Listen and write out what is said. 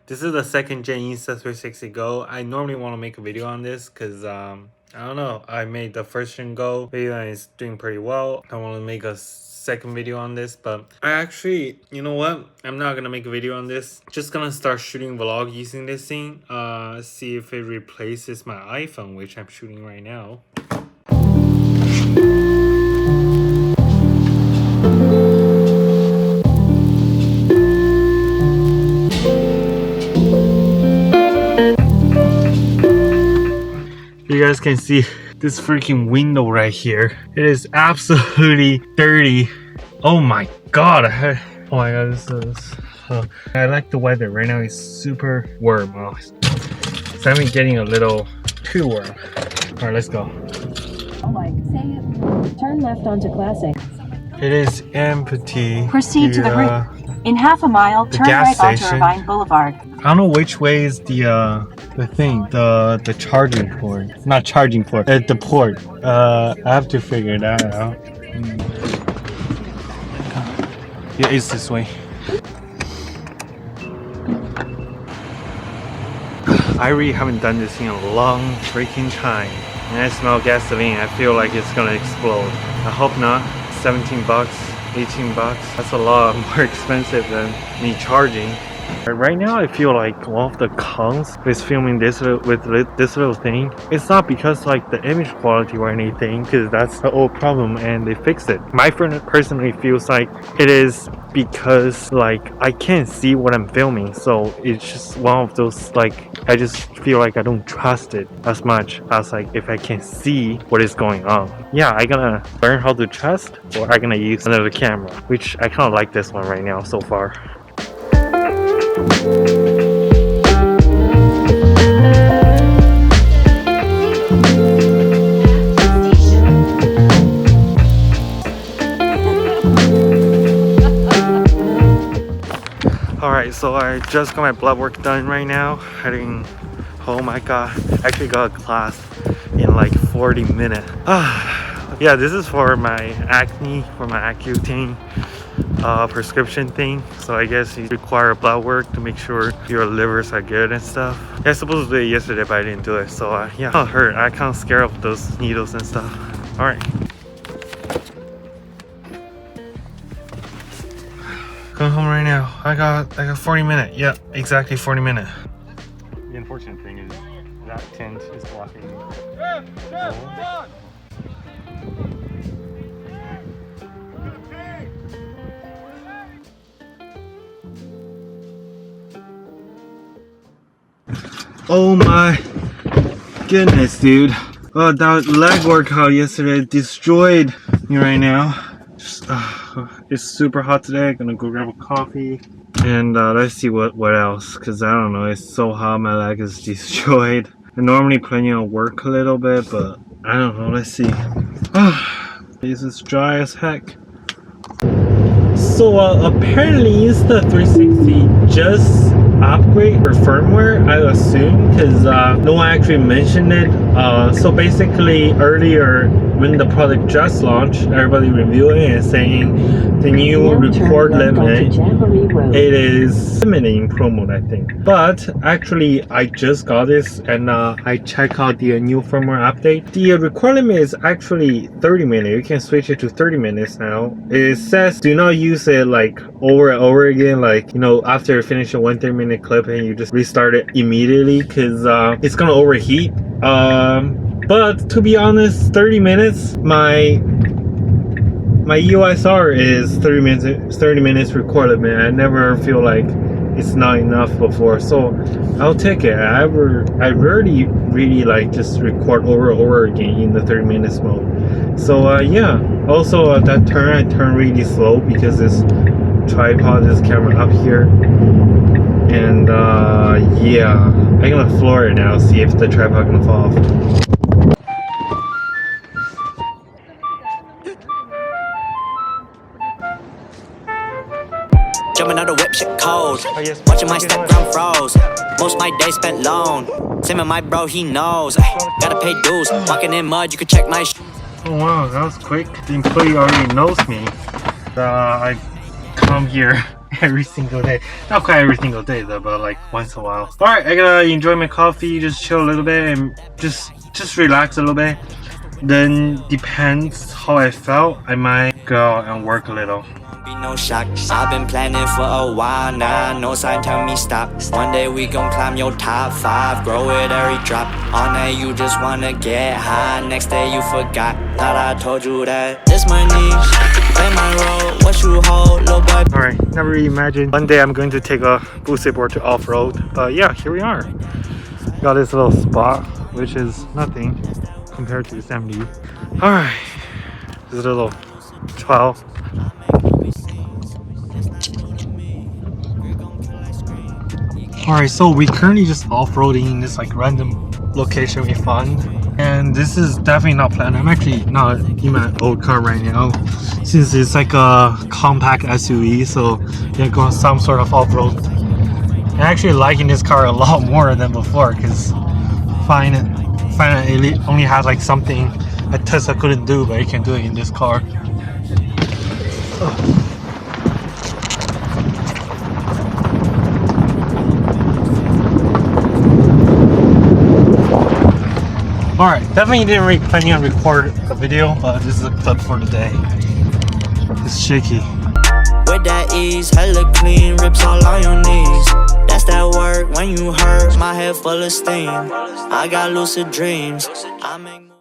This is the 2nd gen Insta360 Go. I normally want to make a video on this because I don't know, I made the 1st gen Go video and it's doing pretty well. I want to make a second video on this, but I actually, you know what, I'm not gonna make a video on this. Just gonna start shooting vlog using this thing, see if it replaces my iPhone, which I'm shooting right now. You guys can see this freaking window right here. It is absolutely dirty. Oh my god. Oh my god, this is... I like the weather. Right now it's super warm. Oh, it's actually getting a little too warm. Alright, let's go. Turn left onto Classic. It is empty. Proceed to the right. In half a mile, turn right onto Irvine Boulevard. I don't know which way is the thing, the charging port. Not charging port, the port. I have to figure that out. Yeah, it's this way. I really haven't done this in a long freaking time. And I smell gasoline, I feel like it's gonna explode. I hope not. 17 bucks, 18 bucks. That's a lot more expensive than me charging. Right now I feel like one of the cons with filming this with this little thing, it's not because like the image quality or anything, because that's the old problem and they fixed it. My friend personally feels like it is because like I can't see what I'm filming, so it's just one of those, like I just feel like I don't trust it as much as like if I can see what is going on. Yeah, I'm gonna learn how to trust, or I'm gonna use another camera, which I kind of like this one right now so far. Alright, so I just got my blood work done right now. Heading home. I actually got a class in like 40 minutes. Yeah, this is for my acne, for my Accutane prescription thing. So I guess you require blood work to make sure your livers are good and stuff. Yeah, I was supposed to do it yesterday, but I didn't do it. So yeah, it hurt. I kind of scared of those needles and stuff. Alright. Going home right now. I got 40 minutes. Yeah, exactly 40 minutes. The unfortunate thing is that tent is blocking. Oh my goodness, dude. Oh, that leg workout yesterday destroyed me right now. It's super hot today. I'm gonna go grab a coffee and let's see what else, because I don't know, it's so hot, my leg is destroyed. I normally planning on work a little bit, but I don't know, let's see. This is dry as heck. So apparently Insta360 just upgrade for firmware, I assume, because no one actually mentioned it. So basically earlier when the product just launched, everybody reviewing and saying the new record limit, it is limiting pro mode, I think. But actually I just got this and I checked out the new firmware update. The record limit is actually 30 minutes. You can switch it to 30 minutes now. It says do not use it like over and over again, like, you know, after you finish a 1 30-minute clip and you just restart it immediately, because it's gonna overheat. But to be honest, 30 minutes, my USR is 30 minutes record limit. I never feel like it's not enough before, so I'll take it. I rarely really like just record over and over again in the 30 minutes mode. So yeah, also that I turn really slow because this tripod, this camera up here. And yeah, I'm gonna floor it now, see if the tripod can fall off. Jumping out the whip, shit cold. Watching my Instagram froze. Most my days spent alone. Same with my bro, he knows. Gotta pay dues. Walking in mud, you can check my shoes. Oh wow, that was quick. The employee already knows me. I come here every single day. Not quite every single day though, but like once in a while. Alright, I gotta enjoy my coffee, just chill a little bit and just relax a little bit. Then depends how I felt, I might go out and work a little. Be no shock. I've been planning for a while now. No sign tell me stop. One day we gon' climb your top 5. Grow it every drop. On that you just wanna get high. Next day you forgot. Thought I told you that. This my niche. Play my role. What you hold, little boy. Alright, never really imagined one day I'm going to take a boosted board to off-road. But yeah, here we are. Got this little spot, which is nothing compared to the 70. Alright, this is a little 12. Alright, so we currently just off-roading in this like random location we found. And this is definitely not planned. I'm actually not in my old car right now, since it's like a compact SUV, so yeah, going some sort of off-road. I'm actually liking this car a lot more than before, because find it only has like something a Tesla couldn't do, but it can do it in this car. Alright, definitely didn't really plan on record a video, but this is a clip for the day. It's shaky. With that ease, hella clean, rips all on your knees. That's that work when you hurt, my head full of steam. I got lucid dreams. I make